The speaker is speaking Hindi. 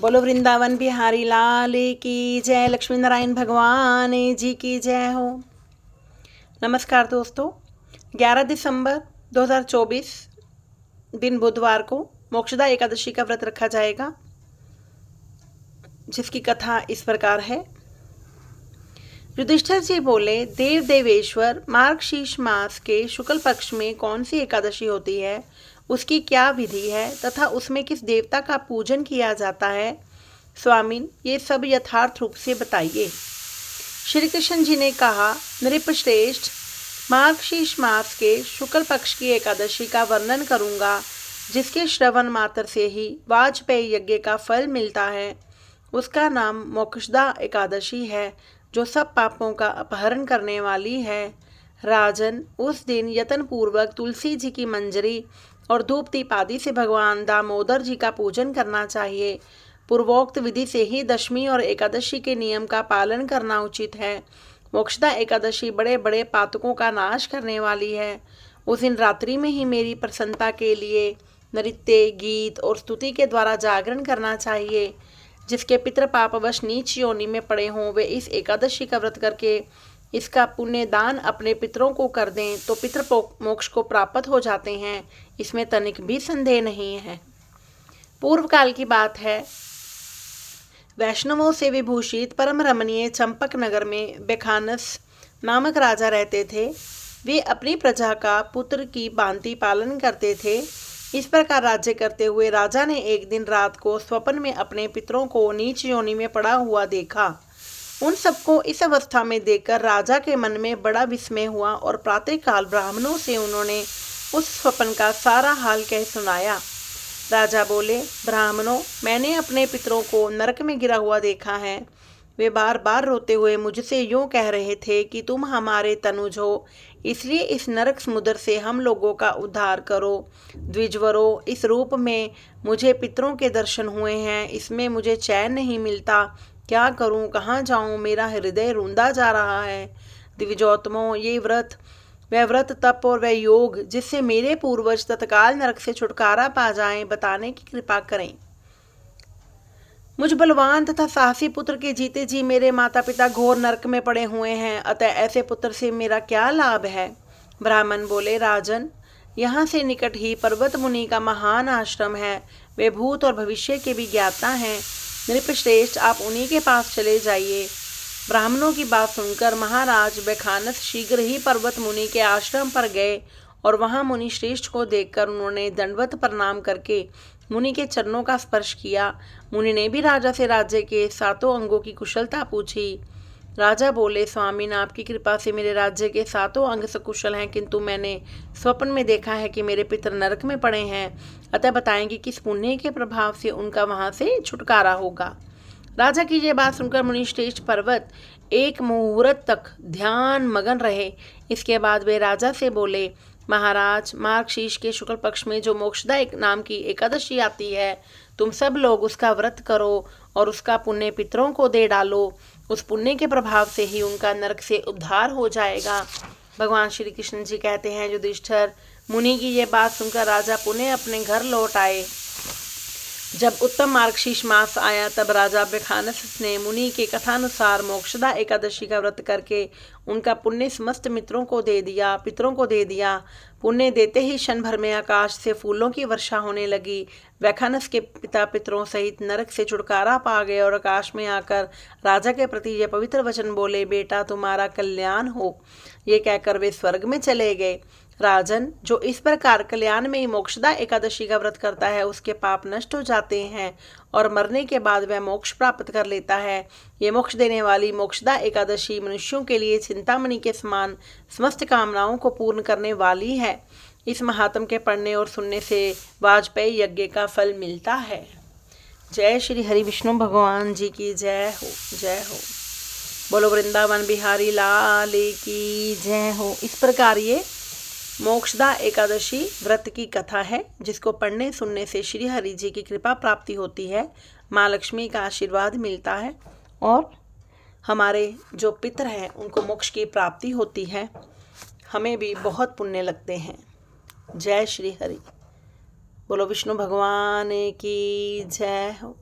बोलो वृंदावन बिहारी लाल की जय, लक्ष्मी नारायण भगवान जी की जय हो। नमस्कार दोस्तों, 11 दिसंबर 2024 दिन बुधवार को मोक्षदा एकादशी का व्रत रखा जाएगा, जिसकी कथा इस प्रकार है। युधिष्ठिर जी बोले, देव देवेश्वर, मार्गशीर्ष मास के शुक्ल पक्ष में कौन सी एकादशी होती है, उसकी क्या विधि है तथा उसमें किस देवता का पूजन किया जाता है। स्वामिन, ये सब यथार्थ रूप से बताइए। श्री कृष्ण जी ने कहा, नृपश्रेष्ठ, मार्गशीर्ष मास के शुक्ल पक्ष की एकादशी का वर्णन करूंगा, जिसके श्रवण मात्र से ही वाजपेयी यज्ञ का फल मिलता है। उसका नाम मोक्षदा एकादशी है, जो सब पापों का अपहरण करने वाली है। राजन, उस दिन यत्न पूर्वक तुलसी जी की मंजरी और धूप दीप आदि से भगवान दामोदर जी का पूजन करना चाहिए। पूर्वोक्त विधि से ही दशमी और एकादशी के नियम का पालन करना उचित है। मोक्षदा एकादशी बड़े बड़े पातकों का नाश करने वाली है। उस दिन रात्रि में ही मेरी प्रसन्नता के लिए नृत्य, गीत और स्तुति के द्वारा जागरण करना चाहिए। जिसके पितृ पापवश नीच योनि में पड़े हों, वे इस एकादशी का व्रत करके इसका पुण्य दान अपने पितरों को कर दें तो पितृ मोक्ष को प्राप्त हो जाते हैं। इसमें तनिक भी संदेह नहीं है। पूर्व काल की बात है। वैष्णवों से विभूषित परम रमणीय चंपक नगर में बेखानस नामक राजा रहते थे। वे अपनी प्रजा का पुत्र की भांति पालन करते थे। इस प्रकार राज्य करते हुए राजा ने एक दिन रात को स्वप्न में अपने पितरों को नीच योनि में पड़ा हुआ देखा। उन सबको इस अवस्था में देखकर राजा के मन में बड़ा विस्मय हुआ और प्रातःकाल ब्राह्मणों से उन्होंने उस स्वप्न का सारा हाल कह सुनाया। राजा बोले, ब्राह्मणों, मैंने अपने पितरों को नरक में गिरा हुआ देखा है। वे बार बार रोते हुए मुझसे यूं कह रहे थे कि तुम हमारे तनुज हो, इसलिए इस नरक समुद्र से हम लोगों का उद्धार करो। द्विजवरों, इस रूप में मुझे पितरों के दर्शन हुए हैं, इसमें मुझे चैन नहीं मिलता। क्या करूं, कहाँ जाऊं, मेरा हृदय रूंधा जा रहा है। द्विजोत्तमों, ये वह व्रत, तप और वह योग जिससे मेरे पूर्वज तत्काल नरक से छुटकारा पा जाएं, बताने की कृपा करें। मुझ बलवान तथा साहसी पुत्र के जीते जी मेरे माता पिता घोर नरक में पड़े हुए हैं, अतः ऐसे पुत्र से मेरा क्या लाभ है। ब्राह्मण बोले, राजन, यहाँ से निकट ही पर्वत मुनि का महान आश्रम है। वे भूत और भविष्य के भी ज्ञाता हैं। नृपश्रेष्ठ, आप उन्हीं के पास चले जाइए। ब्राह्मणों की बात सुनकर महाराज बेखानस शीघ्र ही पर्वत मुनि के आश्रम पर गए और वहां मुनि श्रेष्ठ को देखकर उन्होंने दंडवत प्रणाम करके मुनि के चरणों का स्पर्श किया। मुनि ने भी राजा से राज्य के सातों अंगों की कुशलता पूछी। राजा बोले, स्वामीन, आपकी कृपा से मेरे राज्य के सातों अंग सकुशल हैं, किंतु मैंने स्वप्न में देखा है कि मेरे पितर नरक में पड़े हैं। अतः बताएंगे किस पुण्य के प्रभाव से उनका वहां से छुटकारा होगा। राजा की यह बात सुनकर मुनिश्रेष्ठ पर्वत एक मुहूर्त तक ध्यान मगन रहे। इसके बाद वे राजा से बोले, महाराज, मार्गशीर्ष के शुक्ल पक्ष में जो मोक्षदा नाम की एकादशी आती है, तुम सब लोग उसका व्रत करो और उसका पुण्य पितरों को दे डालो। उस पुण्य के प्रभाव से ही उनका नरक से उद्धार हो जाएगा। भगवान श्री कृष्ण जी कहते हैं, युधिष्ठिर, मुनि की यह बात सुनकर राजा पुनः अपने घर लौट आए। जब उत्तम मार्गशीर्ष मास आया, तब राजा बेखानस ने मुनि के कथानुसार मोक्षदा एकादशी का व्रत करके उनका पुण्य समस्त पितरों को दे दिया। पुण्य देते ही क्षण भर में आकाश से फूलों की वर्षा होने लगी। बेखानस के पिता पितरों सहित नरक से छुटकारा पा गए और आकाश में आकर राजा के प्रति यह पवित्र वचन बोले, बेटा, तुम्हारा कल्याण हो। ये कहकर वे स्वर्ग में चले गए। राजन, जो इस प्रकार कल्याण में ही मोक्षदा एकादशी का व्रत करता है, उसके पाप नष्ट हो जाते हैं और मरने के बाद वह मोक्ष प्राप्त कर लेता है। ये मोक्ष देने वाली मोक्षदा एकादशी मनुष्यों के लिए चिंतामणि के समान समस्त कामनाओं को पूर्ण करने वाली है। इस महात्म के पढ़ने और सुनने से वाजपेयी यज्ञ का फल मिलता है। जय श्री हरि विष्णु भगवान जी की जय हो, जय हो। बोलो वृंदावन बिहारी लाल की जय हो। इस प्रकार ये मोक्षदा एकादशी व्रत की कथा है, जिसको पढ़ने सुनने से श्री हरि जी की कृपा प्राप्ति होती है, माँ लक्ष्मी का आशीर्वाद मिलता है और हमारे जो पितर हैं उनको मोक्ष की प्राप्ति होती है। हमें भी बहुत पुण्य लगते हैं। जय श्री हरि। बोलो विष्णु भगवान की जय हो।